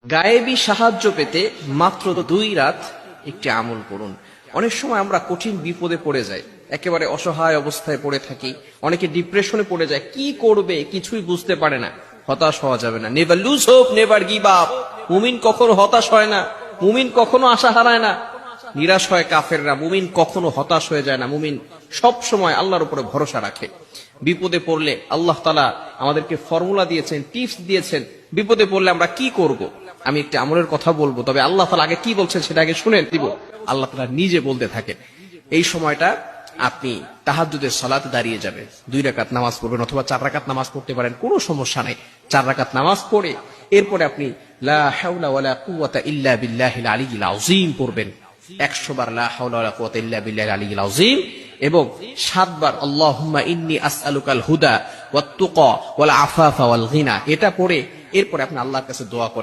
গায়েবী সাহায্য পেতে মাত্র 2 রাত একটি আমল করুন। অনেক সময় আমরা কঠিন বিপদে পড়ে যাই, একেবারে অসহায় অবস্থায় পড়ে থাকি, অনেকে ডিপ্রেশনে পড়ে যায়, কি করবে কিছুই বুঝতে পারে না। হতাশ হওয়া যাবে না। Never lose hope, never give up. মুমিন কখনো হতাশ হয় না, মুমিন কখনো আশা হারায় না। নিরাশ হয় কাফেররা, মুমিন কখনো হতাশ হয়ে যায় না। মুমিন সব সময় আল্লাহর উপরে ভরসা রাখে। বিপদে পড়লে আল্লাহ তাআলা আমাদেরকে ফর্মুলা দিয়েছেন, টিপস দিয়েছেন। বিপদে পড়লে আমরা কি করব। আমি একটি আমলের কথা বলবো, তবে আল্লাহ তাআলা আগে কি বলছেন সেটা আগে শুনে দিব। আল্লাহ তাআলা নিজে বলতে থাকেন, এই সময়টা আপনি তাহাজ্জুদের সালাতে দাঁড়িয়ে যাবেন, 2 রাকাত নামাজ পড়বেন অথবা 4 রাকাত নামাজ পড়তে পারেন, কোনো সমস্যা নাই। 4 রাকাত নামাজ পড়ে এরপরে আপনি লা হাওলা ওয়ালা কুওয়াতা ইল্লা বিল্লাহিল আলিয়্যিল আযীম পড়বেন। 100 বার লা হাওলা ওয়ালা কুওয়াতা ইল্লা বিল্লাহিল আলিয়্যিল আযীম এবং 7 বার আল্লাহুম্মা ইন্নী আসআলুকাল হুদা ওয়াত তুকা ওয়াল আফাফা ওয়াল গিনা। এটা পড়ে এরপরে আপনি আল্লাহর কাছে দোয়া করেন।